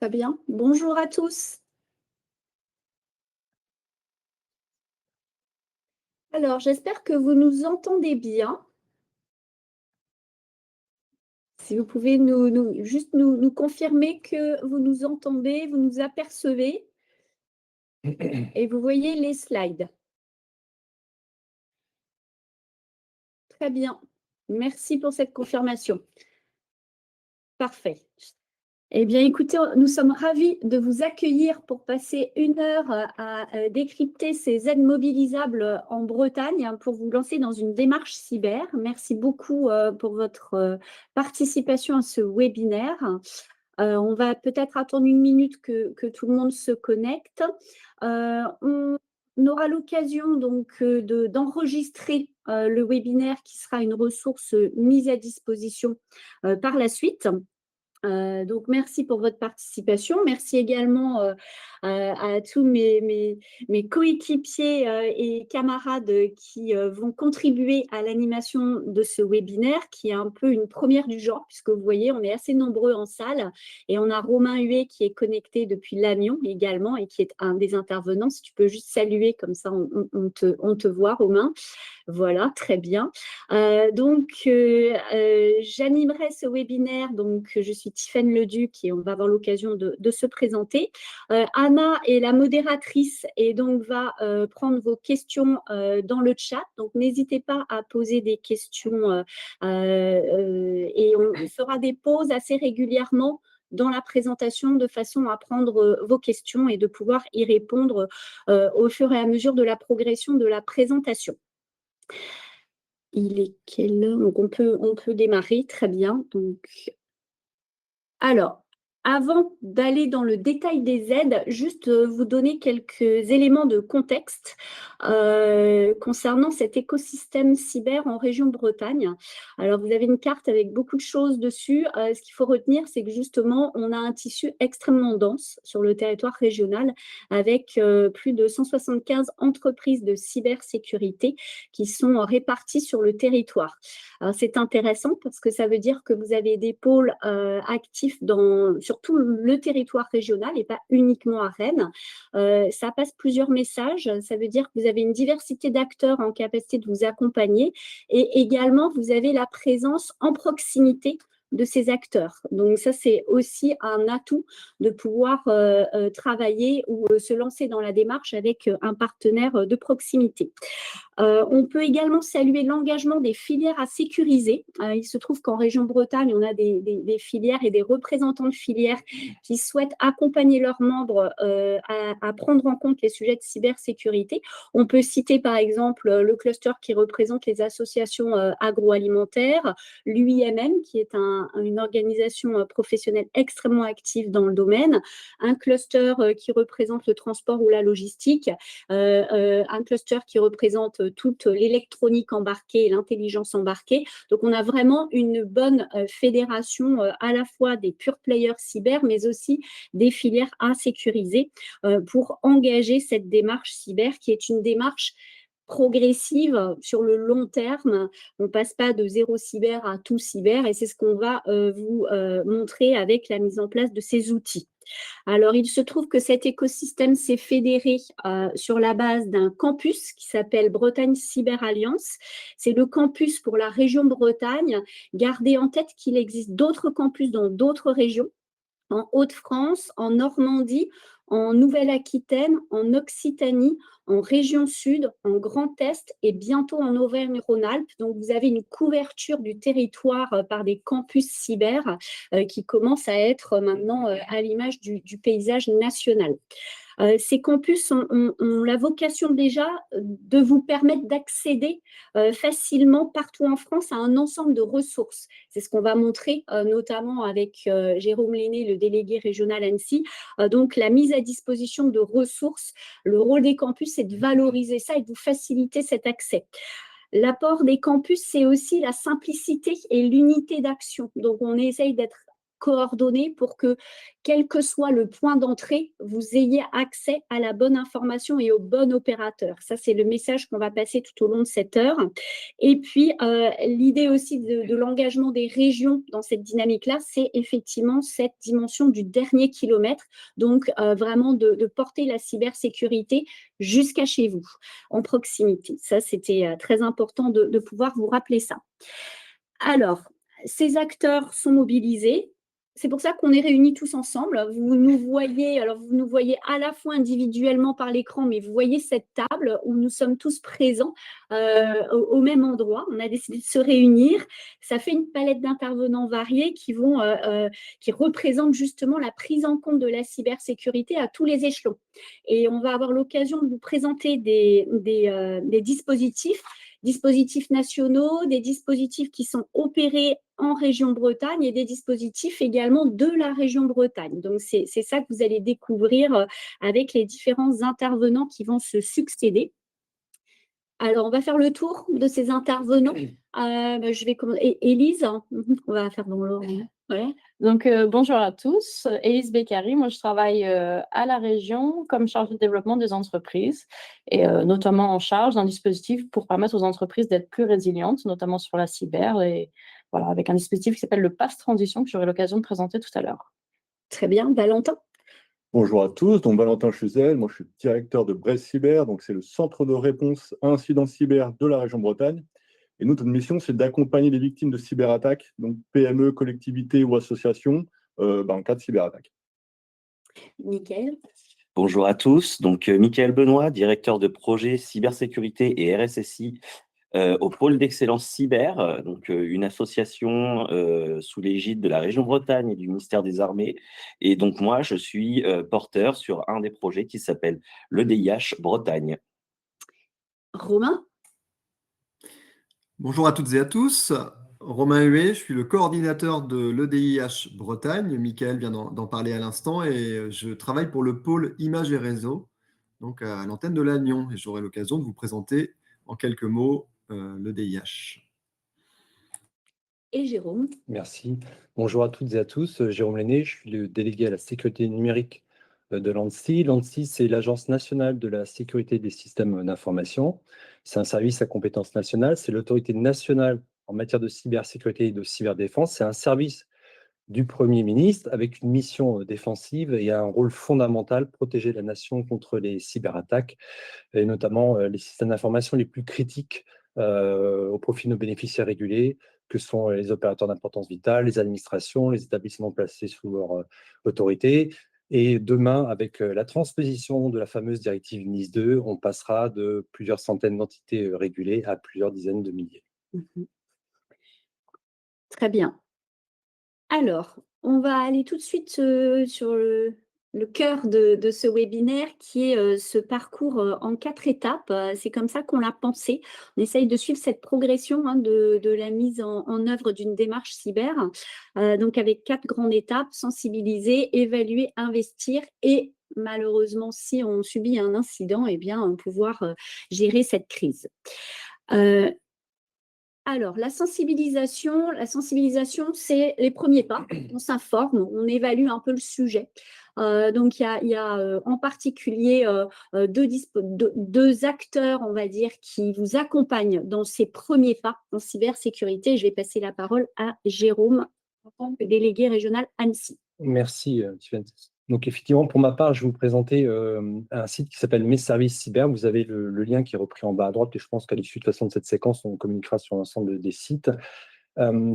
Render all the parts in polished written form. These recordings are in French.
Très bien. Bonjour à tous. Alors, j'espère que vous nous entendez bien. Si vous pouvez juste nous confirmer que vous nous entendez, vous nous apercevez et vous voyez les slides. Très bien. Merci pour cette confirmation. Parfait. Eh bien, écoutez, nous sommes ravis de vous accueillir pour passer 1 heure à décrypter ces aides mobilisables en Bretagne pour vous lancer dans une démarche cyber. Merci beaucoup pour votre participation à ce webinaire. On va peut-être attendre 1 minute que tout le monde se connecte. On aura l'occasion donc d'enregistrer le webinaire qui sera une ressource mise à disposition par la suite. Donc merci pour votre participation. Merci également à tous mes coéquipiers et camarades qui vont contribuer à l'animation de ce webinaire, qui est un peu une première du genre, puisque vous voyez, on est assez nombreux en salle et on a Romain Huet qui est connecté depuis Lannion également et qui est un des intervenants. Si tu peux juste saluer, comme ça on te voit, Romain. Voilà, très bien. J'animerai ce webinaire. Donc, je suis Tiffaine Leduc et on va avoir l'occasion de se présenter. Anna est la modératrice et donc va prendre vos questions dans le chat. Donc, n'hésitez pas à poser des questions et on fera des pauses assez régulièrement dans la présentation de façon à prendre vos questions et de pouvoir y répondre au fur et à mesure de la progression de la présentation. Il est quelle heure? Donc, on peut démarrer, très bien. Alors, avant d'aller dans le détail des aides, juste vous donner quelques éléments de contexte concernant cet écosystème cyber en région Bretagne. Alors, vous avez une carte avec beaucoup de choses dessus. Ce qu'il faut retenir, c'est que justement, on a un tissu extrêmement dense sur le territoire régional avec plus de 175 entreprises de cybersécurité qui sont réparties sur le territoire. Alors, c'est intéressant parce que ça veut dire que vous avez des pôles actifs sur tout le territoire régional et pas uniquement à Rennes. Ça passe plusieurs messages. Ça veut dire que vous avez une diversité d'acteurs en capacité de vous accompagner et également, vous avez la présence en proximité de ces acteurs. Donc ça, c'est aussi un atout de pouvoir travailler ou se lancer dans la démarche avec un partenaire de proximité. On peut également saluer l'engagement des filières à sécuriser. Il se trouve qu'en région Bretagne, on a des filières et des représentants de filières qui souhaitent accompagner leurs membres à prendre en compte les sujets de cybersécurité. On peut citer par exemple le cluster qui représente les associations agroalimentaires, l'UIMM qui est une organisation professionnelle extrêmement active dans le domaine, un cluster qui représente le transport ou la logistique, un cluster qui représente toute l'électronique embarquée et l'intelligence embarquée. Donc, on a vraiment une bonne fédération à la fois des pure players cyber, mais aussi des filières à sécuriser pour engager cette démarche cyber qui est une démarche progressive sur le long terme. On ne passe pas de zéro cyber à tout cyber et c'est ce qu'on va vous montrer avec la mise en place de ces outils. Alors, il se trouve que cet écosystème s'est fédéré sur la base d'un campus qui s'appelle Bretagne Cyber Alliance. C'est le campus pour la région Bretagne. Gardez en tête qu'il existe d'autres campus dans d'autres régions, en Hauts-de-France, en Normandie, en Nouvelle-Aquitaine, en Occitanie, en région sud, en Grand Est et bientôt en Auvergne-Rhône-Alpes. Donc, vous avez une couverture du territoire par des campus cyber qui commencent à être maintenant à l'image du paysage national. Ces campus ont la vocation déjà de vous permettre d'accéder facilement partout en France à un ensemble de ressources. C'est ce qu'on va montrer notamment avec Jérôme Lenné, le délégué régional Annecy. Donc, la mise à disposition de ressources, le rôle des campus, c'est de valoriser ça et de vous faciliter cet accès. L'apport des campus, c'est aussi la simplicité et l'unité d'action. Donc, on essaye d'être coordonnées pour que, quel que soit le point d'entrée, vous ayez accès à la bonne information et au bon opérateur. Ça, c'est le message qu'on va passer tout au long de cette heure. Et puis, l'idée aussi de l'engagement des régions dans cette dynamique-là, c'est effectivement cette dimension du dernier kilomètre, donc vraiment de porter la cybersécurité jusqu'à chez vous, en proximité. Ça, c'était très important de pouvoir vous rappeler ça. Alors, ces acteurs sont mobilisés. C'est pour ça qu'on est réunis tous ensemble. Vous nous voyez, alors vous nous voyez à la fois individuellement par l'écran, mais vous voyez cette table où nous sommes tous présents au même endroit. On a décidé de se réunir. Ça fait une palette d'intervenants variés qui représentent justement la prise en compte de la cybersécurité à tous les échelons. Et on va avoir l'occasion de vous présenter des dispositifs nationaux, des dispositifs qui sont opérés en région Bretagne et des dispositifs également de la région Bretagne. Donc, c'est ça que vous allez découvrir avec les différents intervenants qui vont se succéder. Alors, on va faire le tour de ces intervenants. Je vais commencer. Élise, on va faire dans l'ordre. Ouais. Donc, bonjour à tous. Élise Beccari, moi je travaille à la région comme chargée de développement des entreprises et notamment en charge d'un dispositif pour permettre aux entreprises d'être plus résilientes, notamment sur la cyber et voilà, avec un dispositif qui s'appelle le Pass Transition que j'aurai l'occasion de présenter tout à l'heure. Très bien. Valentin? Bonjour à tous, donc Valentin Chuzel, moi je suis directeur de Brest Cyber, donc c'est le centre de réponse à incidents cyber de la région Bretagne. Et notre mission, c'est d'accompagner les victimes de cyberattaques, donc PME, collectivités ou associations, en cas de cyberattaque. Nickel. Bonjour à tous, donc Mickaël Benoît, directeur de projet cybersécurité et RSSI au pôle d'excellence cyber, donc une association sous l'égide de la région Bretagne et du ministère des Armées. Et donc moi, je suis porteur sur un des projets qui s'appelle l'EDIH Bretagne. Romain? Bonjour à toutes et à tous. Romain Huet, je suis le coordinateur de l'EDIH Bretagne. Mickaël vient d'en parler à l'instant et je travaille pour le pôle images et réseaux, donc à l'antenne de Lannion. Et j'aurai l'occasion de vous présenter en quelques mots l'EDIH. Et Jérôme? Merci. Bonjour à toutes et à tous. Jérôme Lenné, je suis le délégué à la sécurité numérique de l'ANSSI. L'ANSSI, c'est l'Agence nationale de la sécurité des systèmes d'information. C'est un service à compétence nationale. C'est l'autorité nationale en matière de cybersécurité et de cyberdéfense. C'est un service du Premier ministre avec une mission défensive et un rôle fondamental, protéger la nation contre les cyberattaques et notamment les systèmes d'information les plus critiques au profit de nos bénéficiaires régulés, que sont les opérateurs d'importance vitale, les administrations, les établissements placés sous leur autorité. Et demain, avec la transposition de la fameuse directive NIS 2, on passera de plusieurs centaines d'entités régulées à plusieurs dizaines de milliers. Très bien. Alors, on va aller tout de suite sur le cœur de ce webinaire qui est ce parcours en 4 étapes. C'est comme ça qu'on l'a pensé. On essaye de suivre cette progression de la mise en œuvre d'une démarche cyber. Donc, avec 4 grandes étapes: sensibiliser, évaluer, investir et malheureusement, si on subit un incident, eh bien, pouvoir gérer cette crise. Alors, la sensibilisation, c'est les premiers pas. On s'informe, on évalue un peu le sujet. Donc, il y a en particulier deux acteurs, on va dire, qui vous accompagnent dans ces premiers pas en cybersécurité. Je vais passer la parole à Jérôme, en tant que délégué régional Annecy. Merci, Tivane. Donc, effectivement, pour ma part, je vais vous présenter un site qui s'appelle Mes Services Cyber. Vous avez le lien qui est repris en bas à droite et je pense qu'à l'issue de toute façon de cette séquence, on communiquera sur l'ensemble des sites.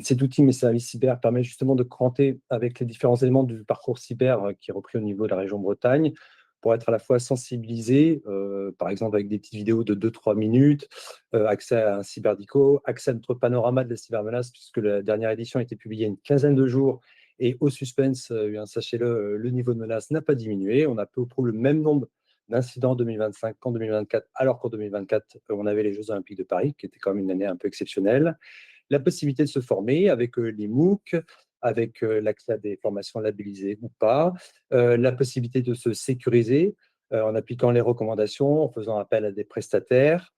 Cet outil Mes Services Cyber permet justement de cranter avec les différents éléments du parcours cyber qui est repris au niveau de la région Bretagne pour être à la fois sensibilisé, par exemple avec des petites vidéos de 2-3 minutes, accès à un cyberdico, accès à notre panorama de la cybermenace, puisque la dernière édition a été publiée il y a une quinzaine de jours. Et au suspense, sachez-le, le niveau de menace n'a pas diminué. On a peu ou prou le même nombre d'incidents en 2025 qu'en 2024, alors qu'en 2024, on avait les Jeux Olympiques de Paris, qui était quand même une année un peu exceptionnelle. La possibilité de se former avec les MOOC, avec l'accès à des formations labellisées ou pas, la possibilité de se sécuriser en appliquant les recommandations, en faisant appel à des prestataires,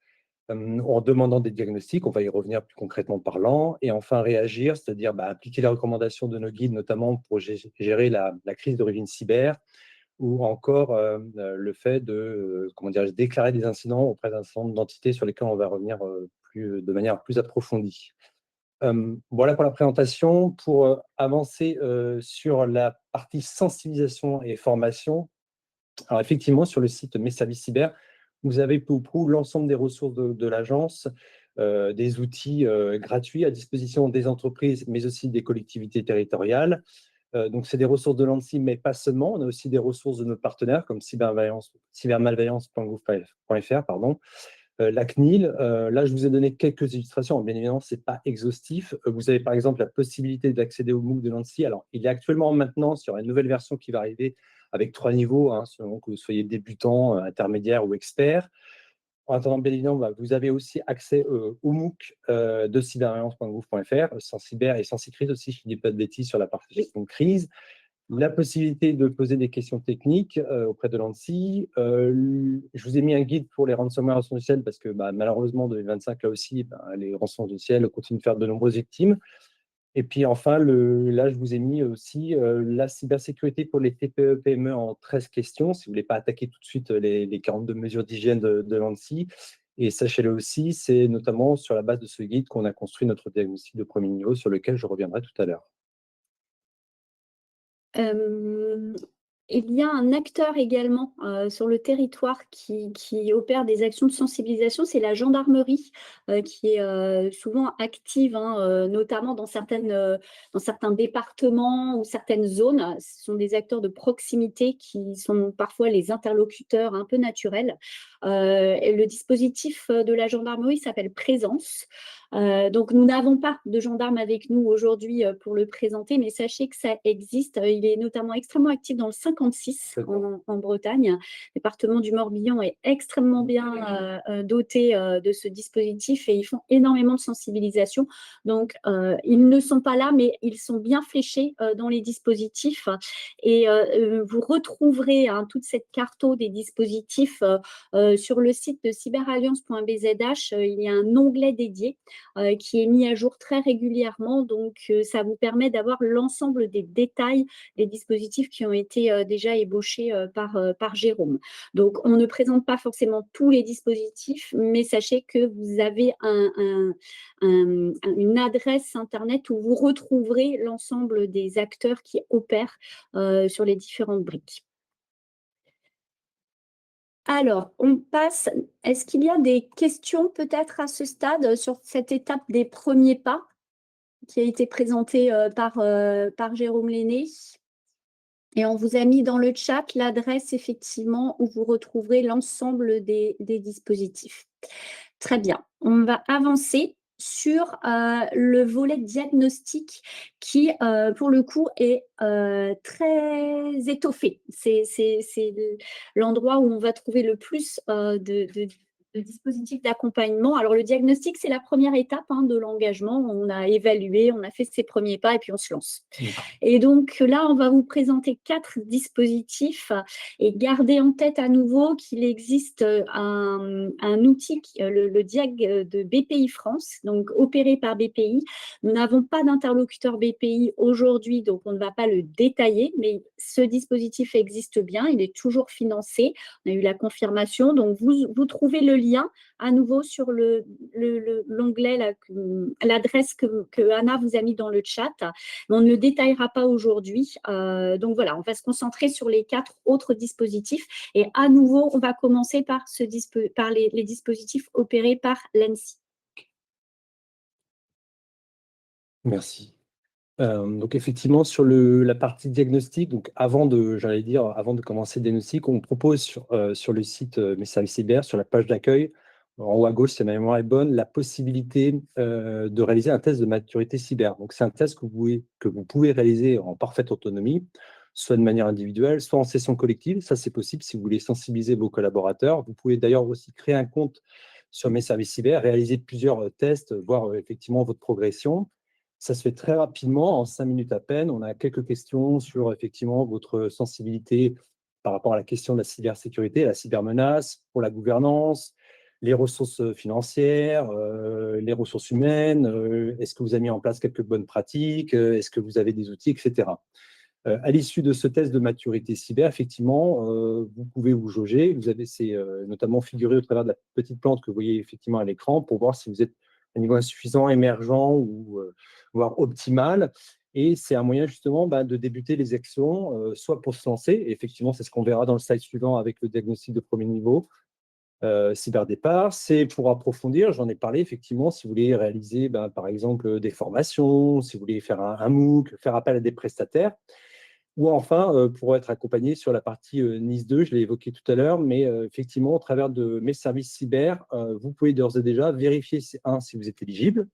en demandant des diagnostics, on va y revenir plus concrètement parlant, et enfin réagir, c'est-à-dire appliquer les recommandations de nos guides, notamment pour gérer la crise d'origine cyber, ou encore le fait de déclarer des incidents auprès d'un certain nombre d'entités sur lesquelles on va revenir de manière plus approfondie. Voilà pour la présentation. Pour avancer sur la partie sensibilisation et formation, alors effectivement, sur le site Mes Services Cyber, vous avez peu ou prou l'ensemble des ressources de l'agence, des outils gratuits à disposition des entreprises, mais aussi des collectivités territoriales. Donc, c'est des ressources de l'ANSSI, mais pas seulement. On a aussi des ressources de nos partenaires comme cybermalveillance.gouv.fr, pardon, la CNIL. Là, je vous ai donné quelques illustrations. Bien évidemment, ce n'est pas exhaustif. Vous avez par exemple la possibilité d'accéder au MOOC de l'ANSSI. Alors, il est actuellement maintenant sur une nouvelle version qui va arriver avec 3 niveaux, selon que vous soyez débutant, intermédiaire ou expert. En attendant, bien évidemment, vous avez aussi accès au MOOC de cybermalveillance.gouv.fr, sans cyber et sans crise aussi, je ne dis pas de bêtises sur la partie gestion de crise. La possibilité de poser des questions techniques auprès de l'ANSSI. Je vous ai mis un guide pour les ransomware logiciels parce que malheureusement, en 2025, là aussi, les rançons logiciels continuent de faire de nombreuses victimes. Et puis enfin, là, je vous ai mis aussi la cybersécurité pour les TPE-PME en 13 questions, si vous ne voulez pas attaquer tout de suite les 42 mesures d'hygiène de l'ANSSI. Et sachez-le aussi, c'est notamment sur la base de ce guide qu'on a construit notre diagnostic de premier niveau, sur lequel je reviendrai tout à l'heure. Il y a un acteur également sur le territoire qui opère des actions de sensibilisation, c'est la gendarmerie qui est souvent active, notamment dans certains départements ou certaines zones. Ce sont des acteurs de proximité qui sont parfois les interlocuteurs un peu naturels. Et le dispositif de la gendarmerie s'appelle Présence. Donc, nous n'avons pas de gendarme avec nous aujourd'hui pour le présenter, mais sachez que ça existe. Il est notamment extrêmement actif dans le 56 en Bretagne. Le département du Morbihan est extrêmement bien doté de ce dispositif et ils font énormément de sensibilisation. Donc, ils ne sont pas là, mais ils sont bien fléchés dans les dispositifs. Et vous retrouverez toute cette carto des dispositifs sur le site de cyberalliance.bzh. Il y a un onglet dédié qui est mis à jour très régulièrement. Donc, ça vous permet d'avoir l'ensemble des détails des dispositifs qui ont été déjà ébauchés par Jérôme. Donc, on ne présente pas forcément tous les dispositifs, mais sachez que vous avez une adresse Internet où vous retrouverez l'ensemble des acteurs qui opèrent sur les différentes briques. Alors, on passe. Est-ce qu'il y a des questions peut-être à ce stade sur cette étape des premiers pas qui a été présentée par Jérôme Lenné? Et on vous a mis dans le chat l'adresse effectivement où vous retrouverez l'ensemble des dispositifs. Très bien, on va avancer sur le volet diagnostic qui, pour le coup, est très étoffé. C'est l'endroit où on va trouver le plus de dispositifs d'accompagnement. Alors, le diagnostic, c'est la première étape de l'engagement. On a évalué, on a fait ses premiers pas et puis on se lance. Et donc, là, on va vous présenter 4 dispositifs et gardez en tête à nouveau qu'il existe un outil, le DIAG de BPI France, donc opéré par BPI. Nous n'avons pas d'interlocuteur BPI aujourd'hui, donc on ne va pas le détailler, mais ce dispositif existe bien, il est toujours financé. On a eu la confirmation, donc vous trouvez le lien à nouveau sur l'onglet, l'adresse que Anna vous a mis dans le chat. On ne le détaillera pas aujourd'hui. Donc voilà, on va se concentrer sur les 4 autres dispositifs. Et à nouveau, on va commencer par les dispositifs opérés par l'ANSSI. Merci. Donc effectivement, sur la partie diagnostic, donc avant de commencer le diagnostic, on propose sur le site Mes Services Cyber, sur la page d'accueil, en haut à gauche, si ma mémoire est bonne, la possibilité de réaliser un test de maturité cyber. Donc c'est un test que vous pouvez réaliser en parfaite autonomie, soit de manière individuelle, soit en session collective. Ça, c'est possible si vous voulez sensibiliser vos collaborateurs. Vous pouvez d'ailleurs aussi créer un compte sur Mes Services Cyber, réaliser plusieurs tests, voir effectivement votre progression. Ça se fait très rapidement, en 5 minutes à peine. On a quelques questions sur effectivement votre sensibilité par rapport à la question de la cybersécurité, la cybermenace, pour la gouvernance, les ressources financières, les ressources humaines, est-ce que vous avez mis en place quelques bonnes pratiques, est-ce que vous avez des outils, etc. À l'issue de ce test de maturité cyber, effectivement, vous pouvez vous jauger. Vous avez notamment figuré au travers de la petite plante que vous voyez effectivement à l'écran pour voir si vous êtes à un niveau insuffisant, émergent ou voire optimal. Et c'est un moyen justement de débuter les actions, soit pour se lancer, et effectivement, c'est ce qu'on verra dans le slide suivant avec le diagnostic de premier niveau, cyberdépart, c'est pour approfondir, j'en ai parlé effectivement, si vous voulez réaliser par exemple des formations, si vous voulez faire un MOOC, faire appel à des prestataires, ou enfin pour être accompagné sur la partie NIS 2, je l'ai évoqué tout à l'heure, mais effectivement, au travers de mes services cyber, vous pouvez d'ores et déjà vérifier, si vous êtes éligible.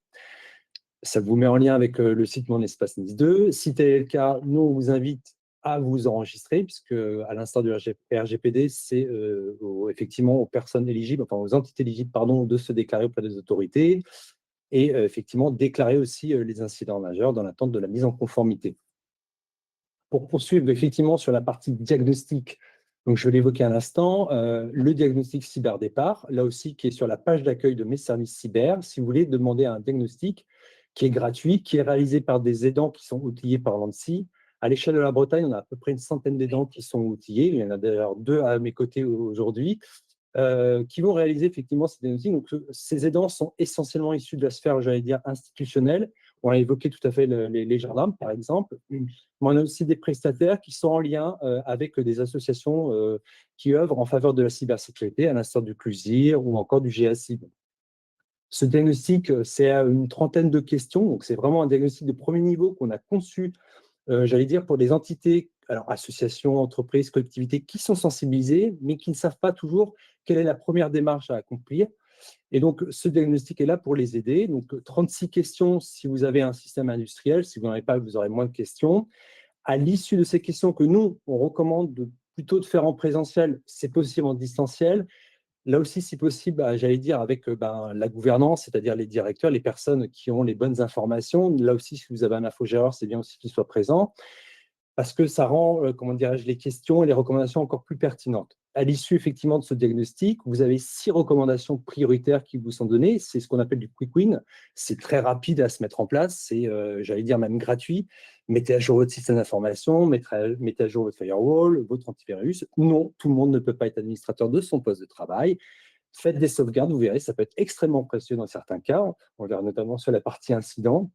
Ça vous met en lien avec le site Mon Espace NIS 2. Si tel est le cas, nous, on vous invite à vous enregistrer, puisque à l'instar du RGPD, c'est effectivement aux personnes éligibles, enfin aux entités éligibles, pardon, de se déclarer auprès des autorités et effectivement déclarer aussi les incidents majeurs dans l'attente de la mise en conformité. Pour poursuivre effectivement sur la partie diagnostic, donc je l'évoquais à l'instant, le diagnostic cyberdépart, là aussi qui est sur la page d'accueil de mes services cyber, si vous voulez demander un diagnostic qui est gratuit, qui est réalisé par des aidants qui sont outillés par l'ANSSI. À l'échelle de la Bretagne, on a à peu près une centaine d'aidants qui sont outillés. Il y en a d'ailleurs 2 à mes côtés aujourd'hui, qui vont réaliser effectivement ces diagnostics. Donc, ces aidants sont essentiellement issus de la sphère, j'allais dire, institutionnelle. On a évoqué tout à fait les gendarmes, par exemple. Mais on a aussi des prestataires qui sont en lien avec des associations qui œuvrent en faveur de la cybersécurité, à l'instar du CLUSIR ou encore du GACIB. Ce diagnostic, c'est une trentaine de questions. Donc, c'est vraiment un diagnostic de premier niveau qu'on a conçu, j'allais dire, pour des entités, alors associations, entreprises, collectivités, qui sont sensibilisées, mais qui ne savent pas toujours quelle est la première démarche à accomplir. Et donc, ce diagnostic est là pour les aider. Donc, 36 questions si vous avez un système industriel. Si vous n'en avez pas, vous aurez moins de questions. À l'issue de ces questions que nous, on recommande plutôt de faire en présentiel, c'est possible en distanciel. Là aussi, si possible, j'allais dire avec la gouvernance, c'est-à-dire les directeurs, les personnes qui ont les bonnes informations. Là aussi, si vous avez un infogéreur, c'est bien aussi qu'il soit présent, parce que ça rend, comment dirais-je, les questions et les recommandations encore plus pertinentes. À l'issue, effectivement, de ce diagnostic, vous avez 6 recommandations prioritaires qui vous sont données. C'est ce qu'on appelle du quick win. C'est très rapide à se mettre en place. C'est, j'allais dire, même gratuit. Mettez à jour votre système d'information, mettez à jour votre firewall, votre antivirus. Non, tout le monde ne peut pas être administrateur de son poste de travail. Faites des sauvegardes, vous verrez, ça peut être extrêmement précieux dans certains cas. On le verra notamment sur la partie incident.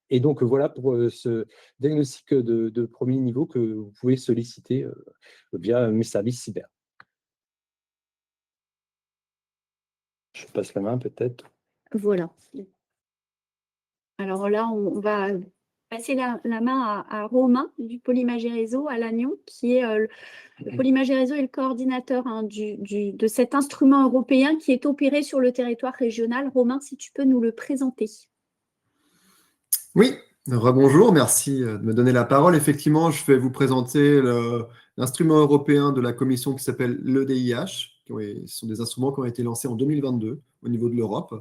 Et donc, voilà pour ce diagnostic de premier niveau que vous pouvez solliciter via mes services cyber. Je passe la main peut-être. Voilà. Alors là, on va passer la main à Romain du Pôle Imagerie Réseau à Lannion, qui est le Pôle Imagerie Réseau est le coordinateur de cet instrument européen qui est opéré sur le territoire régional. Romain, si tu peux nous le présenter. Oui, rebonjour, merci de me donner la parole. Effectivement, je vais vous présenter l'instrument européen de la Commission qui s'appelle l'EDIH. Ce sont des instruments qui ont été lancés en 2022 au niveau de l'Europe.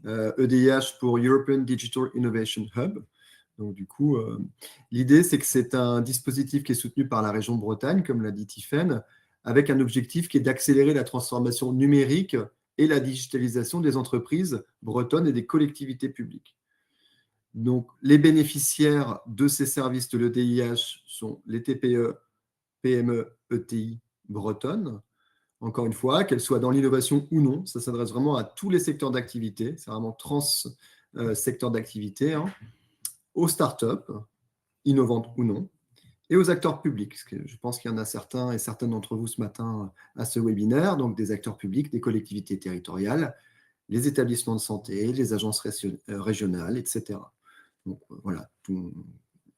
EDIH pour European Digital Innovation Hub. Donc, du coup, l'idée, c'est que c'est un dispositif qui est soutenu par la région Bretagne, comme l'a dit Tiffaine, avec un objectif qui est d'accélérer la transformation numérique et la digitalisation des entreprises bretonnes et des collectivités publiques. Donc, les bénéficiaires de ces services de l'EDIH sont les TPE, PME, ETI bretonnes. Encore une fois, qu'elles soient dans l'innovation ou non, ça s'adresse vraiment à tous les secteurs d'activité. C'est vraiment trans-secteur d'activité, aux startups, innovantes ou non, et aux acteurs publics. Parce que je pense qu'il y en a certains et certaines d'entre vous ce matin à ce webinaire, donc des acteurs publics, des collectivités territoriales, les établissements de santé, les agences régionales, etc. Donc voilà,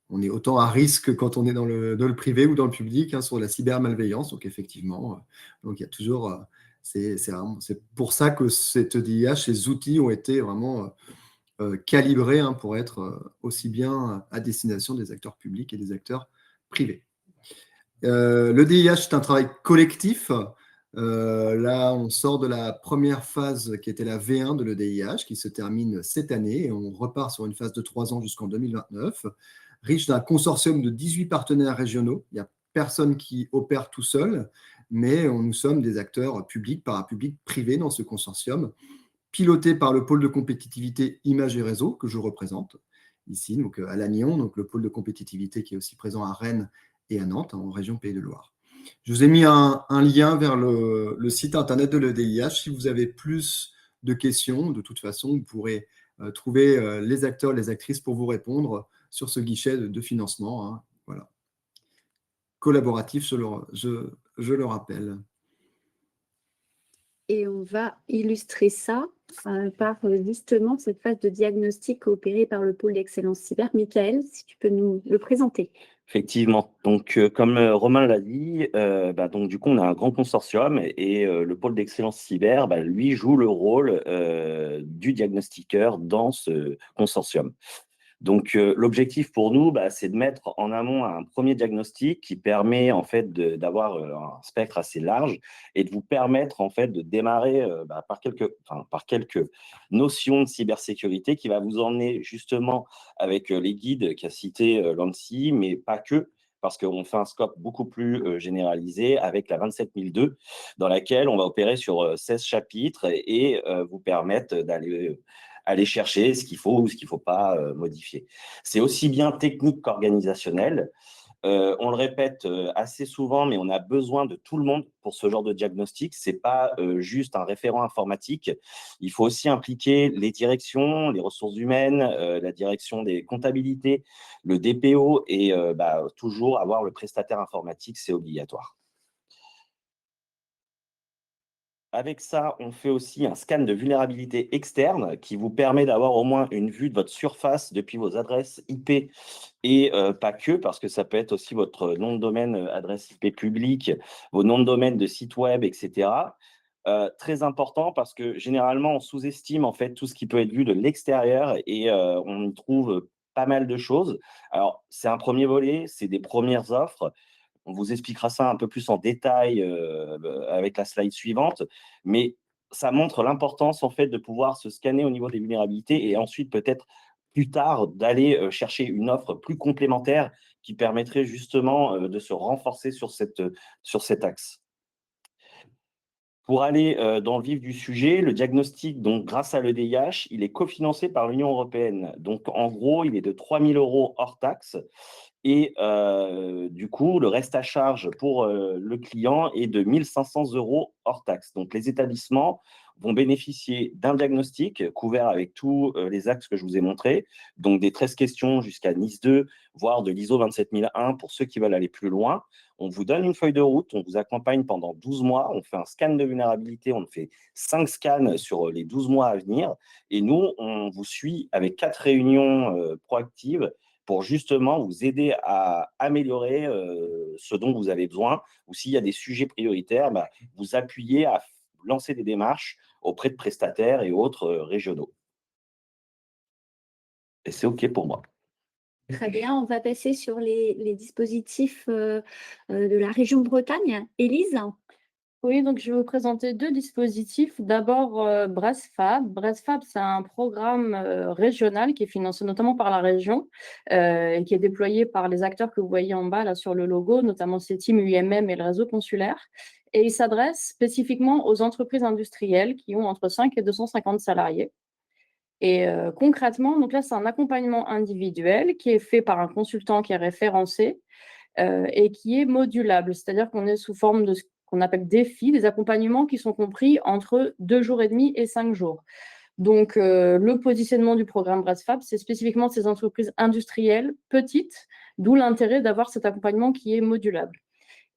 on est autant à risque quand on est dans le privé ou dans le public sur la cybermalveillance. Donc effectivement, donc il y a toujours, c'est pour ça que cette EDIH, ces outils ont été vraiment calibrés pour être aussi bien à destination des acteurs publics et des acteurs privés. L'EDIH, c'est un travail collectif. Là, on sort de la première phase qui était la V1 de l'EDIH, qui se termine cette année, et on repart sur une phase de 3 ans jusqu'en 2029, riche d'un consortium de 18 partenaires régionaux. Il n'y a personne qui opère tout seul, mais nous sommes des acteurs publics, parapublics, privés dans ce consortium, piloté par le pôle de compétitivité Images et Réseaux, que je représente ici, donc à Lannion, donc le pôle de compétitivité qui est aussi présent à Rennes et à Nantes, en région Pays de Loire. Je vous ai mis un lien vers le site internet de l'EDIH. Si vous avez plus de questions, de toute façon, vous pourrez trouver les acteurs, les actrices pour vous répondre sur ce guichet de financement. Hein. Voilà. Collaboratif, je le rappelle. Et on va illustrer ça par justement cette phase de diagnostic opérée par le pôle d'excellence cyber. Michael, si tu peux nous le présenter. Effectivement. Donc, comme Romain l'a dit, donc du coup, on a un grand consortium et le pôle d'excellence cyber, lui, joue le rôle du diagnostiqueur dans ce consortium. Donc, l'objectif pour nous, c'est de mettre en amont un premier diagnostic qui permet en fait d'avoir un spectre assez large et de vous permettre en fait de démarrer par quelques notions de cybersécurité qui va vous emmener justement avec les guides qu'a cité l'ANSSI, mais pas que, parce qu'on fait un scope beaucoup plus généralisé avec la 27002, dans laquelle on va opérer sur 16 chapitres et vous permettre d'aller aller chercher ce qu'il faut ou ce qu'il ne faut pas modifier. C'est aussi bien technique qu'organisationnel. On le répète assez souvent, mais on a besoin de tout le monde pour ce genre de diagnostic. Ce n'est pas juste un référent informatique. Il faut aussi impliquer les directions, les ressources humaines, la direction des comptabilités, le DPO et toujours avoir le prestataire informatique, c'est obligatoire. Avec ça, on fait aussi un scan de vulnérabilité externe qui vous permet d'avoir au moins une vue de votre surface depuis vos adresses IP et pas que, parce que ça peut être aussi votre nom de domaine, adresse IP publique, vos noms de domaine de site web, etc. Très important parce que généralement, on sous-estime en fait tout ce qui peut être vu de l'extérieur et on y trouve pas mal de choses. Alors, c'est un premier volet, c'est des premières offres. On vous expliquera ça un peu plus en détail avec la slide suivante, mais ça montre l'importance en fait de pouvoir se scanner au niveau des vulnérabilités et ensuite peut-être plus tard d'aller chercher une offre plus complémentaire qui permettrait justement de se renforcer sur cet axe. Pour aller dans le vif du sujet, le diagnostic, donc grâce à l'EDIH, il est cofinancé par l'Union européenne. Donc en gros, il est de 3 000 € hors taxe. Et du coup, le reste à charge pour le client est de 1 500 € hors taxe. Donc, les établissements vont bénéficier d'un diagnostic couvert avec tous les axes que je vous ai montrés, donc des 13 questions jusqu'à NIS 2, voire de l'ISO 27001 pour ceux qui veulent aller plus loin. On vous donne une feuille de route, on vous accompagne pendant 12 mois, on fait un scan de vulnérabilité, on fait 5 scans sur les 12 mois à venir, et nous, on vous suit avec 4 réunions proactives pour justement vous aider à améliorer ce dont vous avez besoin, ou s'il y a des sujets prioritaires, vous appuyer à lancer des démarches auprès de prestataires et autres régionaux. Et c'est OK pour moi. Très bien, on va passer sur les dispositifs de la région Bretagne. Élise? Oui, donc je vais vous présenter 2 dispositifs. D'abord, BRESFab. BRESFab, c'est un programme régional qui est financé notamment par la région et qui est déployé par les acteurs que vous voyez en bas là sur le logo, notamment CETIM, UIMM et le réseau consulaire. Et il s'adresse spécifiquement aux entreprises industrielles qui ont entre 5 et 250 salariés. Et concrètement, donc là, c'est un accompagnement individuel qui est fait par un consultant qui est référencé et qui est modulable. C'est-à-dire qu'on est sous forme de ce qu'on appelle défis, des accompagnements qui sont compris entre 2 jours et demi et 5 jours. Donc, le positionnement du programme BRESFab, c'est spécifiquement ces entreprises industrielles petites, d'où l'intérêt d'avoir cet accompagnement qui est modulable.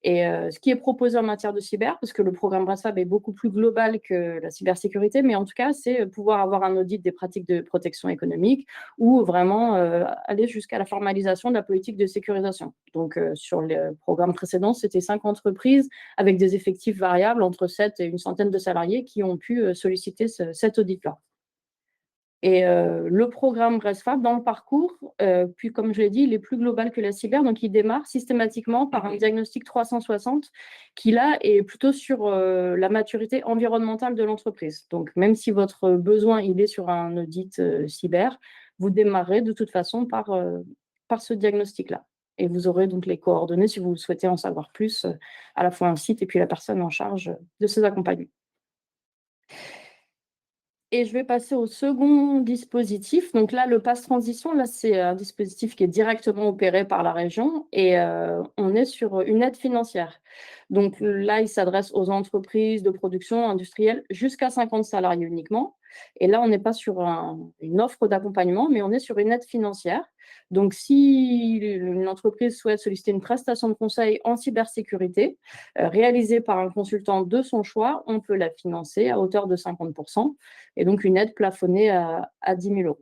Et ce qui est proposé en matière de cyber, parce que le programme BRESFab est beaucoup plus global que la cybersécurité, mais en tout cas, c'est pouvoir avoir un audit des pratiques de protection économique ou vraiment aller jusqu'à la formalisation de la politique de sécurisation. Donc, sur le programme précédent, c'était 5 entreprises avec des effectifs variables entre 7 et une centaine de salariés qui ont pu solliciter cet audit-là. Et le programme BRESFab, dans le parcours, puis comme je l'ai dit, il est plus global que la cyber, donc il démarre systématiquement par un diagnostic 360 qui, là, est plutôt sur la maturité environnementale de l'entreprise. Donc, même si votre besoin, il est sur un audit cyber, vous démarrez de toute façon par ce diagnostic-là. Et vous aurez donc les coordonnées si vous souhaitez en savoir plus, à la fois un site et puis la personne en charge de ces accompagnements. Et je vais passer au second dispositif. Donc là, le Pass Transition, là, c'est un dispositif qui est directement opéré par la région et on est sur une aide financière. Donc là, il s'adresse aux entreprises de production industrielle jusqu'à 50 salariés uniquement. Et là, on n'est pas sur une offre d'accompagnement, mais on est sur une aide financière. Donc, si une entreprise souhaite solliciter une prestation de conseil en cybersécurité, réalisée par un consultant de son choix, on peut la financer à hauteur de 50%. Et donc une aide plafonnée à 10 000 €.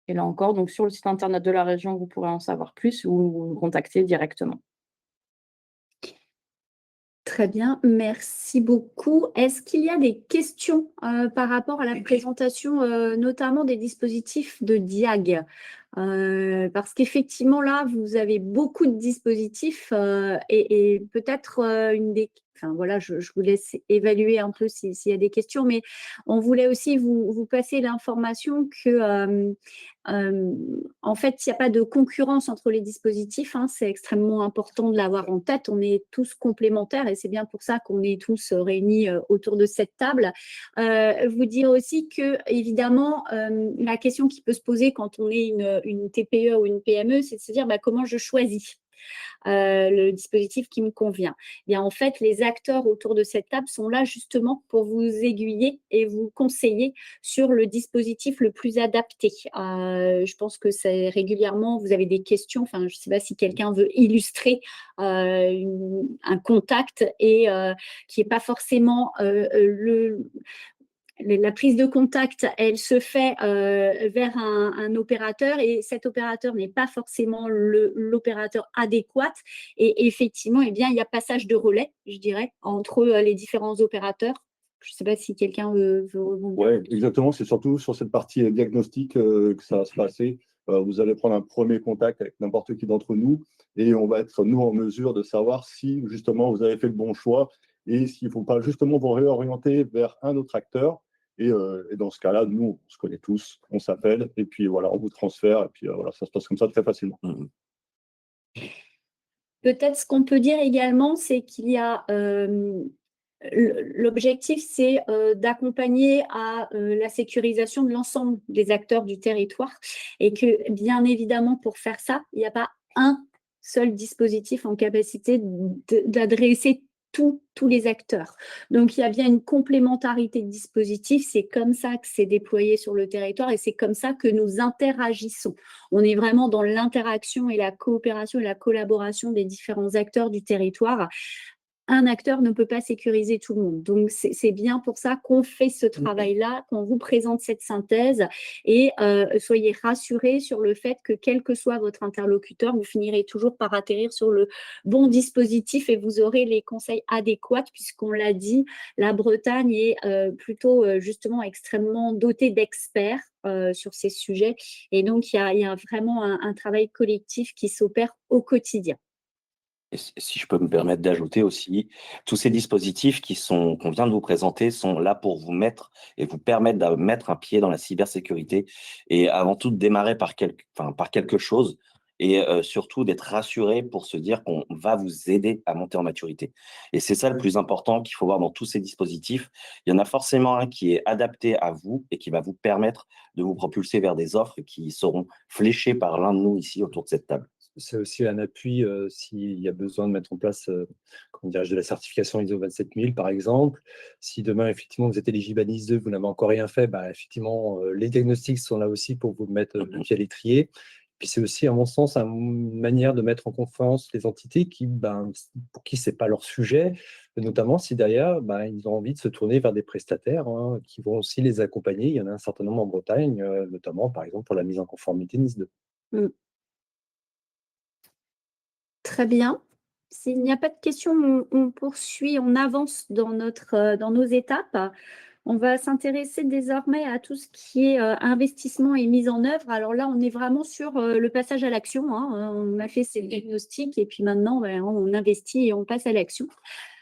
Et là encore, donc sur le site internet de la région, vous pourrez en savoir plus ou nous contacter directement. Très bien, merci beaucoup. Est-ce qu'il y a des questions par rapport à la présentation, notamment des dispositifs de DIAG? Parce qu'effectivement, là, vous avez beaucoup de dispositifs et peut-être enfin voilà, je vous laisse évaluer un peu s'il y a des questions, mais on voulait aussi vous passer l'information que en fait, il n'y a pas de concurrence entre les dispositifs, hein, c'est extrêmement important de l'avoir en tête. On est tous complémentaires et c'est bien pour ça qu'on est tous réunis autour de cette table. Vous dire aussi que, évidemment, la question qui peut se poser quand on est une TPE ou une PME, c'est de se dire comment je choisis le dispositif qui me convient. Bien, en fait, les acteurs autour de cette table sont là justement pour vous aiguiller et vous conseiller sur le dispositif le plus adapté. Je pense que c'est régulièrement, vous avez des questions, enfin, je ne sais pas si quelqu'un veut illustrer un contact et qui n'est pas forcément la prise de contact, elle se fait vers un opérateur et cet opérateur n'est pas forcément l'opérateur adéquat. Et effectivement, eh bien, il y a passage de relais, je dirais, entre les différents opérateurs. Je ne sais pas si quelqu'un veut rebondir. Oui, exactement. C'est surtout sur cette partie diagnostic que ça va se passer. Vous allez prendre un premier contact avec n'importe qui d'entre nous et on va être, nous, en mesure de savoir si, justement, vous avez fait le bon choix et s'il ne faut pas, justement, vous réorienter vers un autre acteur. Et dans ce cas-là, nous, on se connaît tous, on s'appelle et puis voilà, on vous transfère et puis voilà, ça se passe comme ça très facilement. Peut-être ce qu'on peut dire également, c'est qu'il y a l'objectif, c'est d'accompagner à la sécurisation de l'ensemble des acteurs du territoire et que, bien évidemment, pour faire ça, il n'y a pas un seul dispositif en capacité d'adresser tous les acteurs. Donc, il y a bien une complémentarité de dispositifs. C'est comme ça que c'est déployé sur le territoire et c'est comme ça que nous interagissons. On est vraiment dans l'interaction et la coopération et la collaboration des différents acteurs du territoire. Un acteur ne peut pas sécuriser tout le monde. Donc, c'est bien pour ça qu'on fait ce travail-là, qu'on vous présente cette synthèse et soyez rassurés sur le fait que quel que soit votre interlocuteur, vous finirez toujours par atterrir sur le bon dispositif et vous aurez les conseils adéquats puisqu'on l'a dit, la Bretagne est plutôt justement extrêmement dotée d'experts sur ces sujets et donc il y a vraiment un travail collectif qui s'opère au quotidien. Et si je peux me permettre d'ajouter aussi, tous ces dispositifs qu'on vient de vous présenter sont là pour vous mettre et vous permettre de mettre un pied dans la cybersécurité et avant tout de démarrer par quelque chose et surtout d'être rassuré pour se dire qu'on va vous aider à monter en maturité. Et c'est ça le plus important qu'il faut voir dans tous ces dispositifs. Il y en a forcément un qui est adapté à vous et qui va vous permettre de vous propulser vers des offres qui seront fléchées par l'un de nous ici autour de cette table. C'est aussi un appui s'il y a besoin de mettre en place de la certification ISO 27000, par exemple. Si demain, effectivement, vous êtes éligible à NIS 2, vous n'avez encore rien fait, effectivement, les diagnostics sont là aussi pour vous mettre le pied à l'étrier. Puis c'est aussi, à mon sens, une manière de mettre en confiance les entités pour qui ce n'est pas leur sujet, notamment si derrière, ils ont envie de se tourner vers des prestataires qui vont aussi les accompagner. Il y en a un certain nombre en Bretagne, notamment, par exemple, pour la mise en conformité NIS 2. Très bien. S'il n'y a pas de questions, on poursuit, on avance dans nos étapes. On va s'intéresser désormais à tout ce qui est investissement et mise en œuvre. Alors là, on est vraiment sur le passage à l'action. On a fait ces diagnostics et puis maintenant, on investit et on passe à l'action.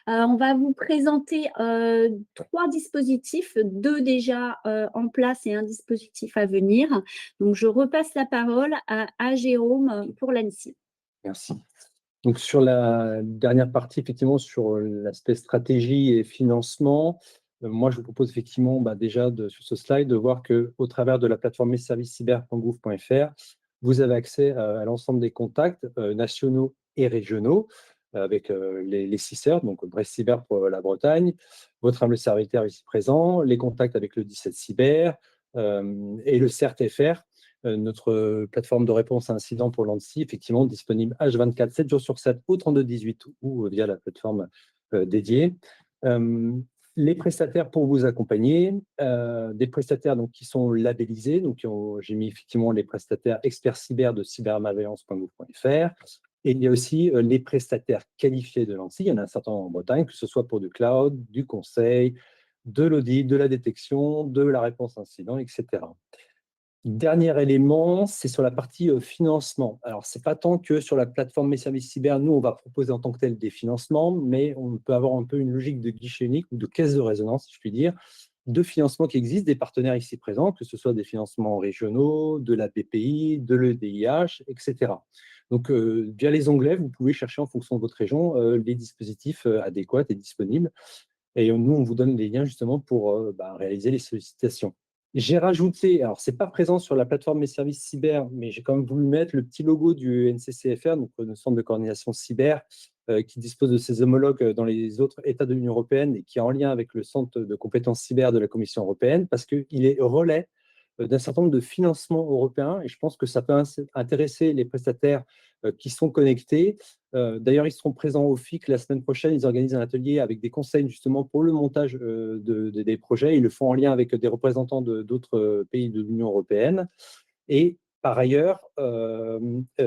On va vous présenter 3 dispositifs, 2 déjà en place et un dispositif à venir. Donc, je repasse la parole à Jérôme pour l'ANSSI. Merci. Donc, sur la dernière partie, effectivement, sur l'aspect stratégie et financement, moi, je vous propose effectivement déjà sur ce slide de voir qu'au travers de la plateforme messervicescyber.gouv.fr, vous avez accès à l'ensemble des contacts nationaux et régionaux avec les CICER, donc Brest Cyber pour la Bretagne, votre humble serviteur ici présent, les contacts avec le 17 Cyber et le CERT-FR, notre plateforme de réponse à incidents pour l'ANSSI, effectivement disponible H24, 7 jours sur 7 au 3218 ou via la plateforme dédiée. Les prestataires pour vous accompagner, des prestataires donc, qui sont labellisés. Donc, j'ai mis effectivement les prestataires experts cyber de cybermalveillance.gouv.fr. Et il y a aussi les prestataires qualifiés de l'ANSSI. Il y en a un certain nombre en Bretagne, que ce soit pour du cloud, du conseil, de l'audit, de la détection, de la réponse incident, etc. Dernier élément, c'est sur la partie financement. Alors, ce n'est pas tant que sur la plateforme Mes Services Cyber, nous, on va proposer en tant que tel des financements, mais on peut avoir un peu une logique de guichet unique ou de caisse de résonance, si je puis dire, de financement qui existent, des partenaires ici présents, que ce soit des financements régionaux, de la BPI, de l'EDIH, etc. Donc, via les onglets, vous pouvez chercher en fonction de votre région les dispositifs adéquats et disponibles. Et nous, on vous donne les liens justement pour réaliser les sollicitations. J'ai rajouté, alors ce n'est pas présent sur la plateforme Mes Services Cyber, mais j'ai quand même voulu mettre le petit logo du NCCFR, donc le Centre de coordination cyber, qui dispose de ses homologues dans les autres États de l'Union européenne et qui est en lien avec le Centre de compétences cyber de la Commission européenne, parce qu'il est relais d'un certain nombre de financements européens et je pense que ça peut intéresser les prestataires qui sont connectés. D'ailleurs, ils seront présents au FIC la semaine prochaine. Ils organisent un atelier avec des conseils justement pour le montage des projets. Ils le font en lien avec des représentants d'autres pays de l'Union européenne. Et par ailleurs,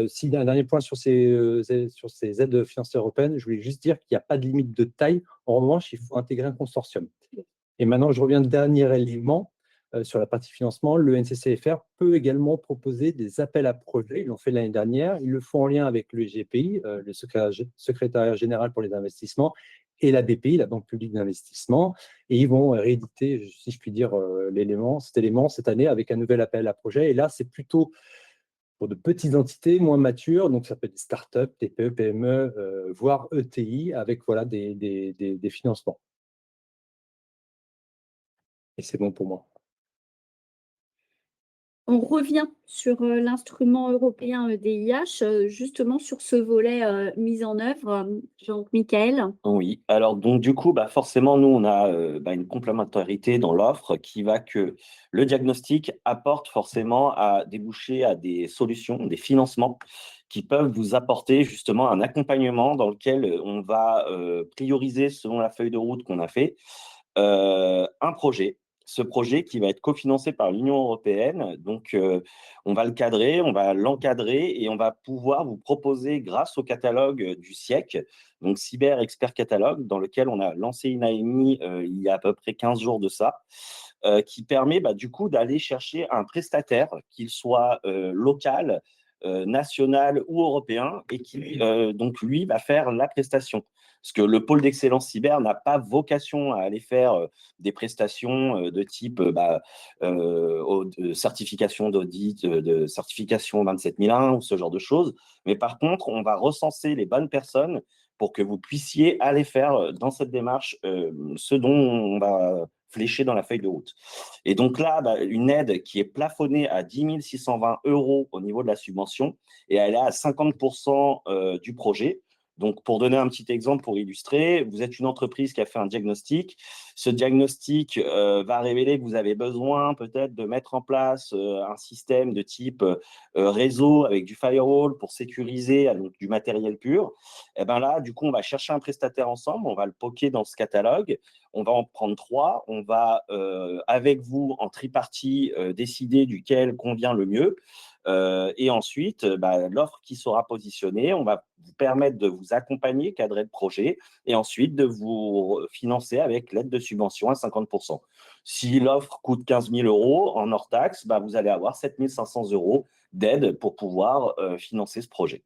s'il y a un dernier point sur ces aides financières européennes, je voulais juste dire qu'il n'y a pas de limite de taille. En revanche, il faut intégrer un consortium. Et maintenant, je reviens au dernier élément. Sur la partie financement, le NCCFR peut également proposer des appels à projets. Ils l'ont fait l'année dernière. Ils le font en lien avec le GPI, le secrétariat général pour les investissements, et la BPI, la Banque publique d'investissement. Et ils vont rééditer, si je puis dire, cet élément cette année avec un nouvel appel à projet. Et là, c'est plutôt pour de petites entités moins matures. Donc, ça peut être des startups, TPE, PME, voire ETI, avec des financements. Et c'est bon pour moi. On revient sur l'instrument européen EDIH, justement sur ce volet mis en œuvre. Donc, Michael. Oui, alors donc du coup, forcément, nous, on a une complémentarité dans l'offre qui va que le diagnostic apporte forcément à déboucher à des solutions, des financements qui peuvent vous apporter justement un accompagnement dans lequel on va prioriser selon la feuille de route qu'on a fait un projet. Ce projet qui va être cofinancé par l'Union européenne. Donc, on va le cadrer, on va l'encadrer et on va pouvoir vous proposer, grâce au catalogue du SIEC, donc Cyber Expert Catalogue, dans lequel on a lancé une AMI il y a à peu près 15 jours de ça, qui permet du coup d'aller chercher un prestataire, qu'il soit local, national ou européen, et qui donc lui va faire la prestation. Parce que le pôle d'excellence cyber n'a pas vocation à aller faire des prestations de type certification d'audit, de certification 27001 ou ce genre de choses. Mais par contre, on va recenser les bonnes personnes pour que vous puissiez aller faire dans cette démarche ce dont on va flécher dans la feuille de route. Et donc là, une aide qui est plafonnée à 10 620 € au niveau de la subvention, et elle est à 50% du projet. Donc, pour donner un petit exemple, pour illustrer, vous êtes une entreprise qui a fait un diagnostic. Ce diagnostic va révéler que vous avez besoin peut-être de mettre en place un système de type réseau avec du firewall pour sécuriser donc, du matériel pur. Et bien là, du coup, on va chercher un prestataire ensemble, on va le poker dans ce catalogue, on va en prendre 3, on va, avec vous, en tripartie, décider duquel convient le mieux. Et ensuite, l'offre qui sera positionnée, on va vous permettre de vous accompagner, cadrer le projet, et ensuite de vous financer avec l'aide de subvention à 50%. Si l'offre coûte 15 000 € en hors taxe, vous allez avoir 7 500 € d'aide pour pouvoir financer ce projet.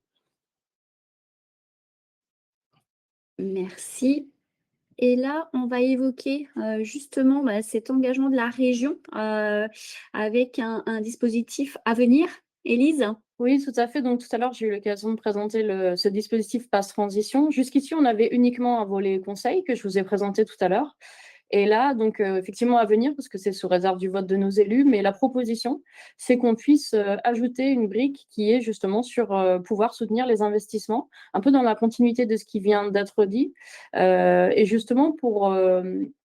Merci. Et là, on va évoquer justement cet engagement de la région avec un dispositif à venir. Élise ? Oui, tout à fait. Donc, tout à l'heure, j'ai eu l'occasion de présenter ce dispositif Pass Transition. Jusqu'ici, on avait uniquement un volet conseil que je vous ai présenté tout à l'heure. Et là, donc, effectivement, à venir, parce que c'est sous réserve du vote de nos élus, mais la proposition, c'est qu'on puisse ajouter une brique qui est justement sur pouvoir soutenir les investissements, un peu dans la continuité de ce qui vient d'être dit. Et justement,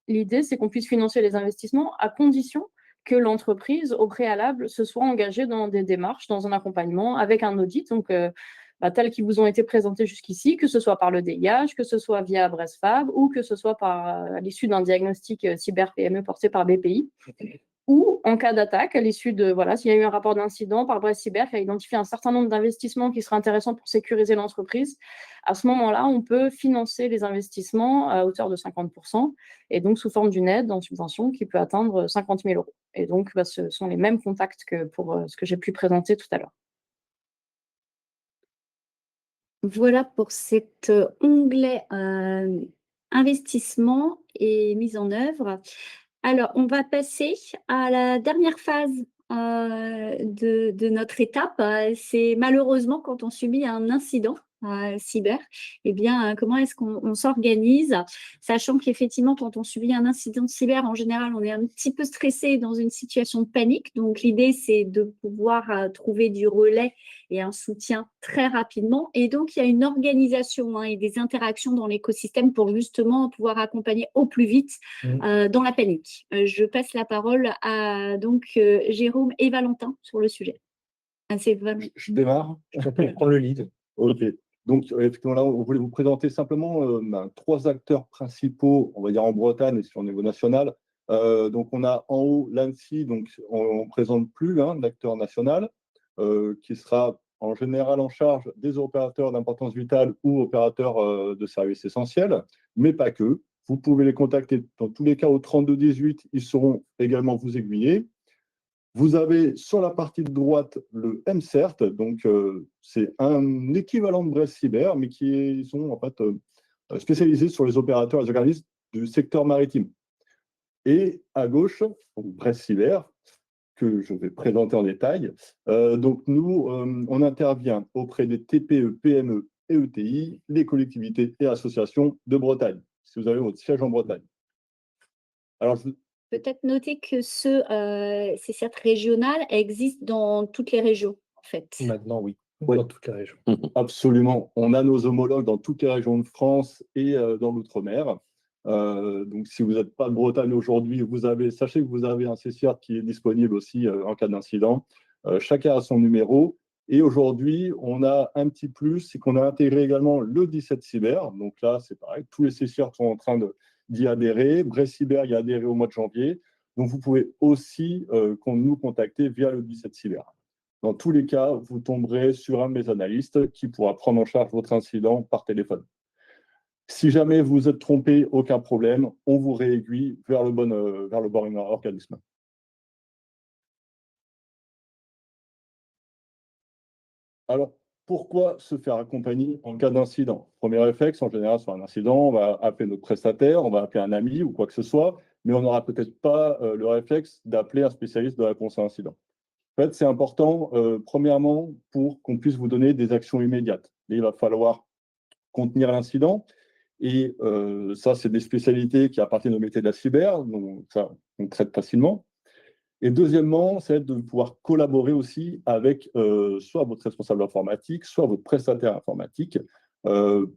l'idée, c'est qu'on puisse financer les investissements à condition que l'entreprise, au préalable, se soit engagée dans des démarches, dans un accompagnement avec un audit, donc tels qui vous ont été présentés jusqu'ici, que ce soit par le DIH, que ce soit via Bresfab ou que ce soit à l'issue d'un diagnostic cyber PME porté par BPI, ou en cas d'attaque, à l'issue de, voilà, s'il y a eu un rapport d'incident par Brest Cyber qui a identifié un certain nombre d'investissements qui seraient intéressants pour sécuriser l'entreprise, à ce moment-là, on peut financer les investissements à hauteur de 50%, et donc sous forme d'une aide en subvention qui peut atteindre 50 000 euros. Et donc, ce sont les mêmes contacts que pour ce que j'ai pu présenter tout à l'heure. Voilà pour cet onglet investissement et mise en œuvre. Alors, on va passer à la dernière phase de notre étape. C'est malheureusement quand on subit un incident cyber, eh bien, comment est-ce qu'on s'organise, sachant qu'effectivement, quand on subit un incident cyber, en général, on est un petit peu stressé dans une situation de panique. Donc, l'idée, c'est de pouvoir trouver du relais et un soutien très rapidement. Et donc, il y a une organisation et des interactions dans l'écosystème pour justement pouvoir accompagner au plus vite dans la panique. Je passe la parole à Jérôme et Valentin sur le sujet. Je démarre. Je peux prendre le lead. Ok. Donc, effectivement, là, on voulait vous présenter simplement 3 acteurs principaux, on va dire en Bretagne et sur le niveau national. Donc, on a en haut l'ANSSI, donc on ne présente plus l'acteur national, qui sera en général en charge des opérateurs d'importance vitale ou opérateurs de services essentiels, mais pas que. Vous pouvez les contacter dans tous les cas au 3218, ils sauront également vous aiguiller. Vous avez sur la partie de droite le MCERT, donc c'est un équivalent de Brest Cyber, mais qui sont en fait spécialisés sur les opérateurs et les organismes du secteur maritime. Et à gauche, Brest Cyber, que je vais présenter en détail. Donc nous, on intervient auprès des TPE, PME et ETI, les collectivités et associations de Bretagne, si vous avez votre siège en Bretagne. Alors, peut-être noter que ces certes régionales existent dans toutes les régions, en fait. Maintenant, oui, Oui. dans toute la région. Absolument. On a nos homologues dans toutes les régions de France et dans l'outre-mer. Donc, si vous n'êtes pas de Bretagne aujourd'hui, sachez que vous avez un CCR qui est disponible aussi en cas d'incident. Chacun a son numéro. Et aujourd'hui, on a un petit plus, c'est qu'on a intégré également le 17 Cyber. Donc là, c'est pareil, tous les CCR sont en train d'y adhérer. Brest Cyber y a adhéré au mois de janvier. Donc, vous pouvez aussi nous contacter via le 17 Cyber. Dans tous les cas, vous tomberez sur un de mes analystes qui pourra prendre en charge votre incident par téléphone. Si jamais vous êtes trompé, aucun problème, on vous réaiguille vers le bon organisme. Alors, pourquoi se faire accompagner en cas d'incident? Premier réflexe, en général, sur un incident, on va appeler notre prestataire, on va appeler un ami ou quoi que ce soit, mais on n'aura peut-être pas le réflexe d'appeler un spécialiste de réponse à incident. En fait, c'est important, premièrement, pour qu'on puisse vous donner des actions immédiates. Et il va falloir contenir l'incident. Et ça, c'est des spécialités qui appartiennent au métier de la cyber, donc ça, on traite facilement. Et deuxièmement, c'est de pouvoir collaborer aussi avec soit votre responsable informatique, soit votre prestataire informatique,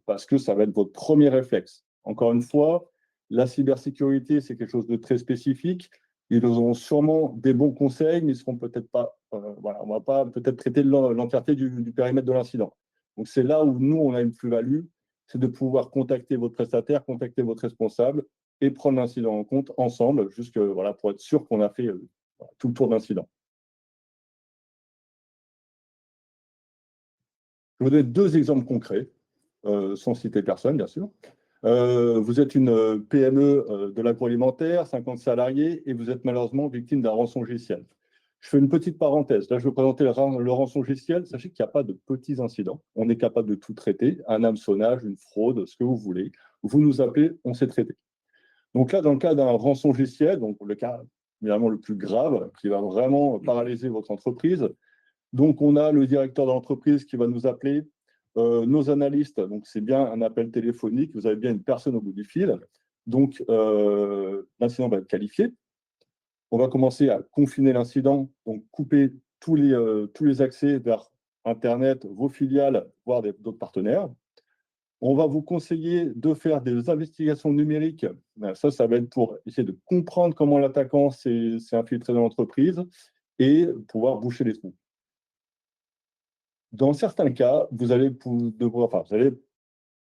parce que ça va être votre premier réflexe. Encore une fois, la cybersécurité, c'est quelque chose de très spécifique. Ils auront sûrement des bons conseils, mais ils ne seront peut-être pas, voilà, on ne va pas peut-être traiter l'entièreté du périmètre de l'incident. Donc, c'est là où nous, on a une plus-value, c'est de pouvoir contacter votre prestataire, contacter votre responsable et prendre l'incident en compte ensemble, voilà, pour être sûr qu'on a fait tout le tour d'incident. Je vais vous donner 2 exemples concrets, sans citer personne, bien sûr. Vous êtes une PME de l'agroalimentaire, 50 salariés, et vous êtes malheureusement victime d'un rançongiciel. Je fais une petite parenthèse. Là, je vais vous présenter le rançongiciel. Sachez qu'il n'y a pas de petits incidents. On est capable de tout traiter. Un hameçonnage, une fraude, ce que vous voulez. Vous nous appelez, on sait traiter. Donc là, dans le cas d'un rançongiciel, donc le cas évidemment le plus grave, qui va vraiment paralyser votre entreprise, Donc, on a le directeur d'entreprise qui va nous appeler, nos analystes, donc c'est bien un appel téléphonique, vous avez bien une personne au bout du fil. Donc, l'incident va être qualifié. On va commencer à confiner l'incident, donc couper tous les accès vers Internet, vos filiales, voire d'autres partenaires. On va vous conseiller de faire des investigations numériques. Ça va être pour essayer de comprendre comment l'attaquant s'est infiltré dans l'entreprise et pouvoir boucher les trous. Dans certains cas, vous allez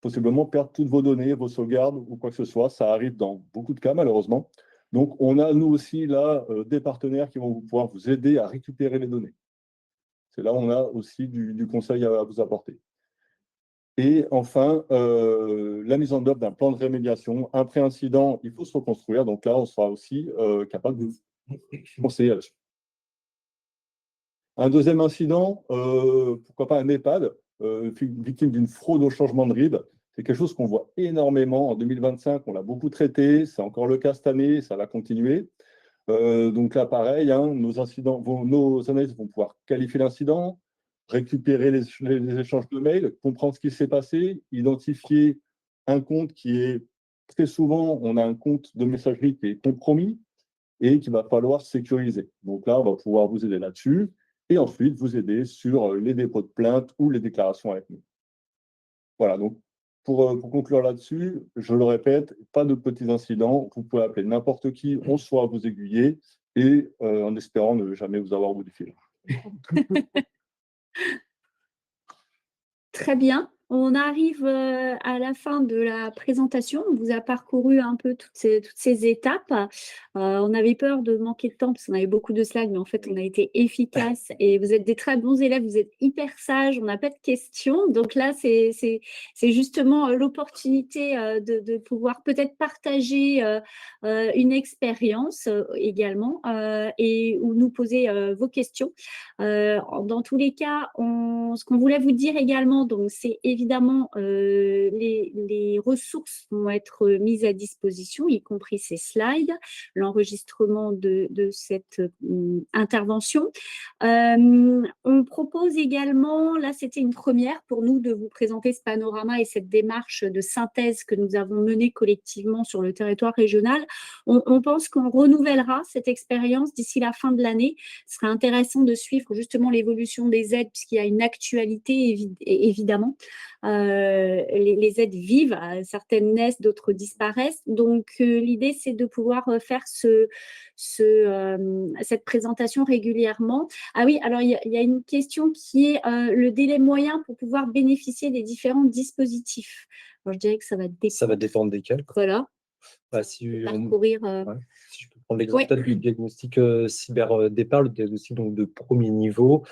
possiblement perdre toutes vos données, vos sauvegardes ou quoi que ce soit. Ça arrive dans beaucoup de cas, malheureusement. Donc, on a, nous aussi, là, des partenaires qui vont pouvoir vous aider à récupérer les données. C'est là où on a aussi du conseil à vous apporter. Et enfin, la mise en œuvre d'un plan de rémédiation. Après incident, il faut se reconstruire. Donc là, on sera aussi capable de vous conseiller là-dessus. Un deuxième incident, pourquoi pas un EHPAD, victime d'une fraude au changement de RIB. C'est quelque chose qu'on voit énormément en 2025. On l'a beaucoup traité. C'est encore le cas cette année. Ça va continuer. Donc là, pareil, hein, nos analystes vont pouvoir qualifier l'incident, récupérer les échanges de mails, comprendre ce qui s'est passé, identifier un compte qui est très souvent, on a un compte de messagerie qui est compromis et qu'il va falloir sécuriser. Donc là, on va pouvoir vous aider là-dessus et ensuite vous aider sur les dépôts de plainte ou les déclarations avec nous. Voilà, donc pour conclure là-dessus, je le répète, pas de petits incidents. Vous pouvez appeler n'importe qui, on saura vous aiguiller et en espérant ne jamais vous avoir au bout du fil. Très bien. On arrive à la fin de la présentation. On vous a parcouru un peu toutes ces étapes. On avait peur de manquer de temps parce qu'on avait beaucoup de slides, mais en fait, on a été efficace et vous êtes des très bons élèves. Vous êtes hyper sages. On n'a pas de questions. Donc là, c'est justement l'opportunité de pouvoir peut-être partager une expérience également et ou nous poser vos questions. Dans tous les cas, ce qu'on voulait vous dire également, donc c'est évidemment les ressources vont être mises à disposition, y compris ces slides, l'enregistrement de cette intervention. On propose également, là c'était une première pour nous de vous présenter ce panorama et cette démarche de synthèse que nous avons menée collectivement sur le territoire régional. On pense qu'on renouvellera cette expérience d'ici la fin de l'année. Ce serait intéressant de suivre justement l'évolution des aides puisqu'il y a une actualité évidemment. Les aides vivent, certaines naissent, d'autres disparaissent. Donc, l'idée, c'est de pouvoir faire cette présentation régulièrement. Ah oui, alors il y a une question qui est le délai moyen pour pouvoir bénéficier des différents dispositifs. Alors, je dirais que ça va dépendre. Ça va dépendre desquels. Voilà. Si je peux prendre l'exemple peut-être du diagnostic cyber départ, le diagnostic donc, de premier niveau.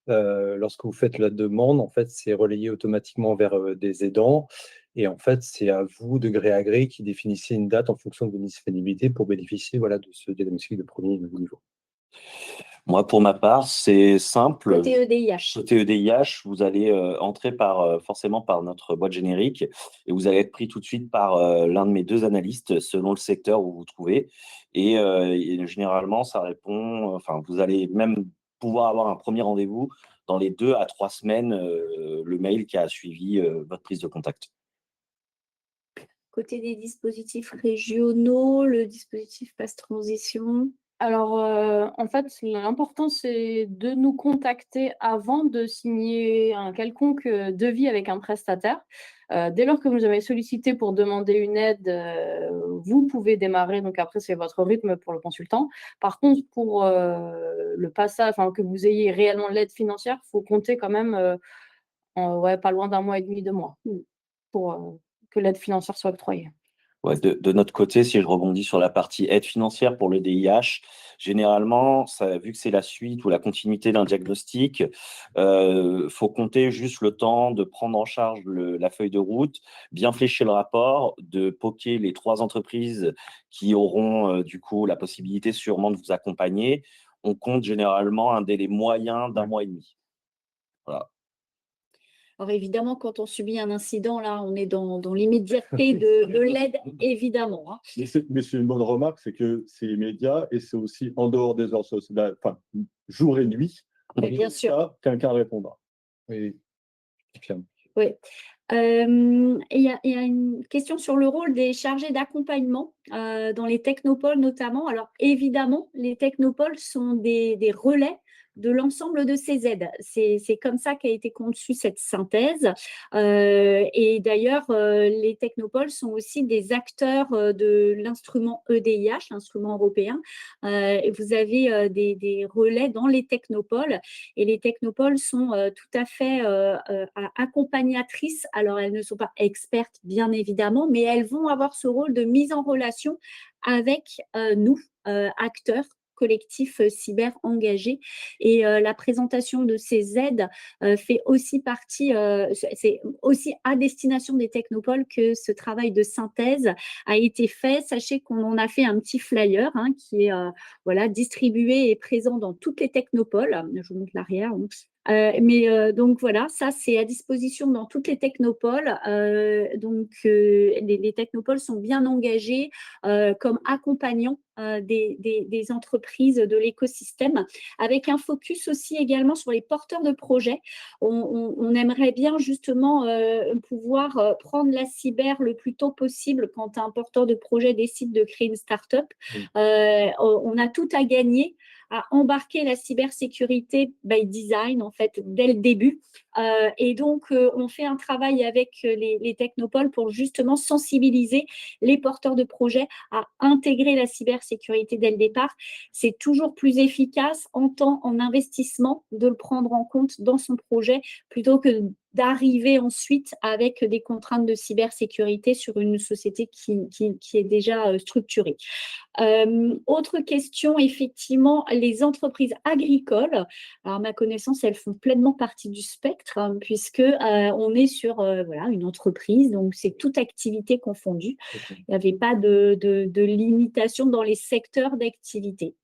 Lorsque vous faites la demande, en fait, c'est relayé automatiquement vers des aidants. Et en fait, c'est à vous, de gré à gré, qui définissez une date en fonction de vos disponibilités pour bénéficier de ce diagnostic de premier niveau. Moi, pour ma part, c'est simple. Côté EDIH. Côté EDIH, vous allez entrer forcément par notre boîte générique et vous allez être pris tout de suite par l'un de mes deux analystes selon le secteur où vous vous trouvez. Et généralement, ça répond, enfin, vous allez même pouvoir avoir un premier rendez-vous dans les 2 à 3 semaines, le mail qui a suivi votre prise de contact. Côté des dispositifs régionaux, le dispositif Pass Transition. Alors, en fait, l'important, c'est de nous contacter avant de signer un quelconque devis avec un prestataire. Dès lors que vous avez sollicité pour demander une aide, vous pouvez démarrer. Donc après, c'est votre rythme pour le consultant. Par contre, pour le passage, enfin, que vous ayez réellement l'aide financière, il faut compter quand même pas loin d'1 mois et demi, 2 mois pour que l'aide financière soit octroyée. Ouais, de notre côté, si je rebondis sur la partie aide financière pour le DIH, généralement, vu que c'est la suite ou la continuité d'un diagnostic, faut compter juste le temps de prendre en charge la feuille de route, bien flécher le rapport, de poker les 3 entreprises qui auront du coup la possibilité sûrement de vous accompagner. On compte généralement un délai moyen d'1 mois et demi. Voilà. Alors évidemment, quand on subit un incident, là, on est dans l'immédiateté de l'aide, évidemment. Hein. Mais c'est une bonne remarque, c'est que c'est immédiat et c'est aussi en dehors des heures sociales, enfin, jour et nuit. Mais bien sûr. Ça, quelqu'un répondra. Oui, confirme. Oui. Il y a une question sur le rôle des chargés d'accompagnement dans les technopoles notamment. Alors évidemment, les technopoles sont des relais de l'ensemble de ces aides. C'est comme ça qu'a été conçue cette synthèse. Et d'ailleurs, les technopoles sont aussi des acteurs de l'instrument EDIH, l'instrument européen. Et vous avez des relais dans les technopoles. Et les technopoles sont tout à fait accompagnatrices. Alors, elles ne sont pas expertes, bien évidemment, mais elles vont avoir ce rôle de mise en relation avec nous, acteurs collectifs cyber engagés. Et la présentation de ces aides fait aussi partie, c'est aussi à destination des technopoles que ce travail de synthèse a été fait. Sachez qu'on en a fait un petit flyer qui est voilà, distribué et présent dans toutes les technopoles. Je vous montre l'arrière. Donc voilà, ça c'est à disposition dans toutes les technopoles. Les technopoles sont bien engagés comme accompagnants des entreprises de l'écosystème, avec un focus aussi également sur les porteurs de projets. On aimerait bien justement pouvoir prendre la cyber le plus tôt possible quand un porteur de projet décide de créer une start-up. On a tout à gagner à embarquer la cybersécurité by design, en fait, dès le début. Et donc, on fait un travail avec les technopoles pour justement sensibiliser les porteurs de projets à intégrer la cybersécurité dès le départ. C'est toujours plus efficace en temps, en investissement, de le prendre en compte dans son projet plutôt que d'arriver ensuite avec des contraintes de cybersécurité sur une société qui est déjà structurée. Autre question, effectivement, les entreprises agricoles. Alors, à ma connaissance, elles font pleinement partie du spectre, puisque on est sur voilà, une entreprise, donc c'est toute activité confondue. Il n'y avait pas de limitation dans les secteurs d'activité.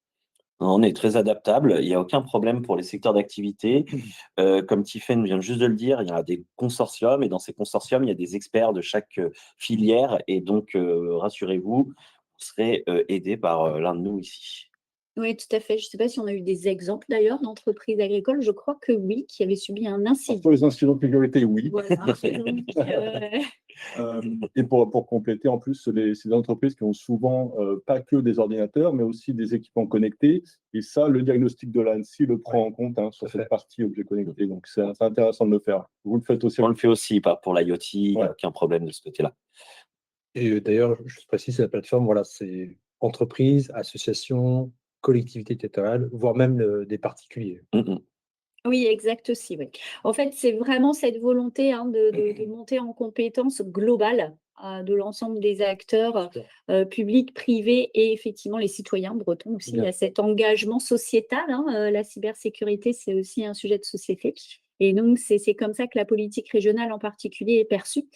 On est très adaptable, il n'y a aucun problème pour les secteurs d'activité. Comme Tiffaine vient juste de le dire, il y a des consortiums et dans ces consortiums, il y a des experts de chaque filière et donc rassurez-vous, vous serez aidé par l'un de nous ici. Oui, tout à fait. Je ne sais pas si on a eu des exemples d'ailleurs d'entreprises agricoles. Je crois que oui, qui avaient subi un incident. Pour les incidents de sécurité, oui. Voilà. Donc, Et pour compléter, en plus, c'est des entreprises qui ont souvent pas que des ordinateurs, mais aussi des équipements connectés. Et ça, le diagnostic de l'ANSSI le prend en compte sur cette partie objets connectés. Donc, c'est intéressant de le faire. Vous le faites aussi. On le fait aussi pour l'IoT, il n'y a aucun problème de ce côté-là. Et d'ailleurs, je précise, la plateforme, voilà, c'est entreprises, associations, collectivités territoriales, voire même des particuliers. Oui, exact aussi. Oui. En fait, c'est vraiment cette volonté de monter en compétence globale de l'ensemble des acteurs publics, privés et effectivement les citoyens bretons aussi. Il y a cet engagement sociétal. La cybersécurité, c'est aussi un sujet de société. Et donc, c'est comme ça que la politique régionale en particulier est perçue.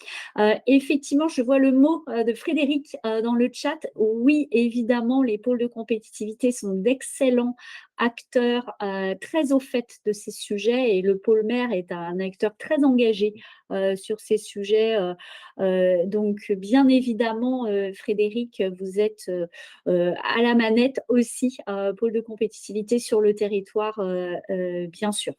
Effectivement, je vois le mot de Frédéric dans le chat. Oui, évidemment, les pôles de compétitivité sont d'excellents acteurs très au fait de ces sujets et le pôle maire est un acteur très engagé sur ces sujets. Donc, bien évidemment, Frédéric, vous êtes à la manette aussi, pôle de compétitivité sur le territoire, bien sûr.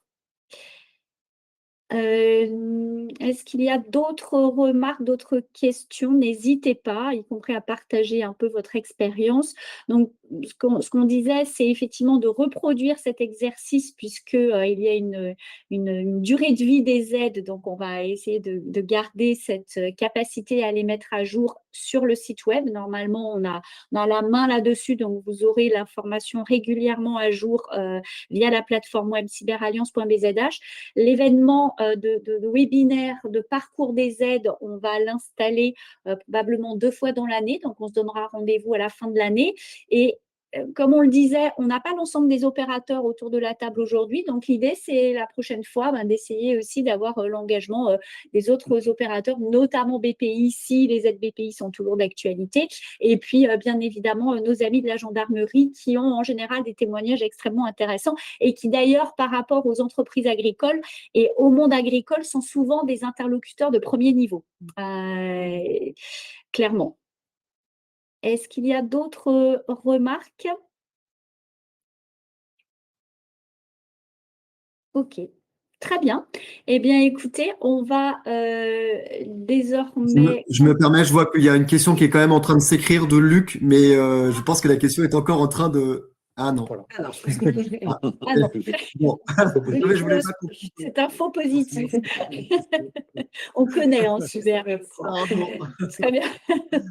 Est-ce qu'il y a d'autres remarques, d'autres questions? N'hésitez pas, y compris à partager un peu votre expérience. Donc, ce qu'on disait, c'est effectivement de reproduire cet exercice puisqu'il y a une durée de vie des aides. Donc, on va essayer de garder cette capacité à les mettre à jour sur le site web. Normalement, on a la main là-dessus, donc vous aurez l'information régulièrement à jour via la plateforme web cyberalliance.bzh. L'événement de webinaire, de parcours des aides, on va l'installer probablement 2 fois dans l'année. Donc, on se donnera rendez-vous à la fin de l'année. Et comme on le disait, on n'a pas l'ensemble des opérateurs autour de la table aujourd'hui. Donc, l'idée, c'est la prochaine fois d'essayer aussi d'avoir l'engagement des autres opérateurs, notamment BPI, si les aides BPI sont toujours d'actualité. Et puis, bien évidemment, nos amis de la gendarmerie qui ont en général des témoignages extrêmement intéressants et qui, d'ailleurs, par rapport aux entreprises agricoles et au monde agricole, sont souvent des interlocuteurs de premier niveau. Clairement. Est-ce qu'il y a d'autres remarques? Ok, très bien. Eh bien, écoutez, on va désormais… Je me permets, je vois qu'il y a une question qui est quand même en train de s'écrire de Luc, mais je pense que la question est encore en train de… Ah non. Voilà. Ah non, Bon. Luc, Je voulais pas couper. c'est un faux positif. On connaît en cyber. Pardon. Très bien.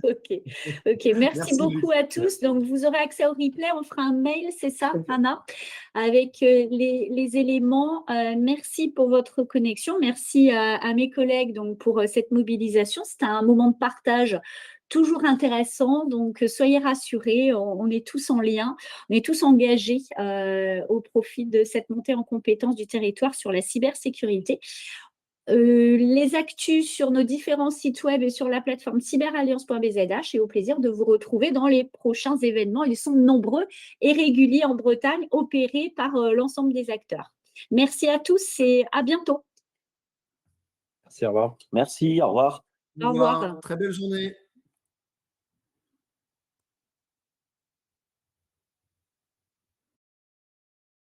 Ok. Merci Merci, beaucoup à tous. Donc, vous aurez accès au replay. On fera un mail, c'est ça, Anna, avec les éléments. Merci pour votre connexion. Merci à mes collègues donc, pour cette mobilisation. C'était un moment de partage toujours intéressant. Donc, soyez rassurés. On est tous en lien. On est tous engagés au profit de cette montée en compétence du territoire sur la cybersécurité. Les actus sur nos différents sites web et sur la plateforme cyberalliance.bzh et au plaisir de vous retrouver dans les prochains événements. Ils sont nombreux et réguliers en Bretagne, opérés par l'ensemble des acteurs. Merci à tous et à bientôt. Merci, au revoir. Merci, au revoir. Au revoir. Très belle journée.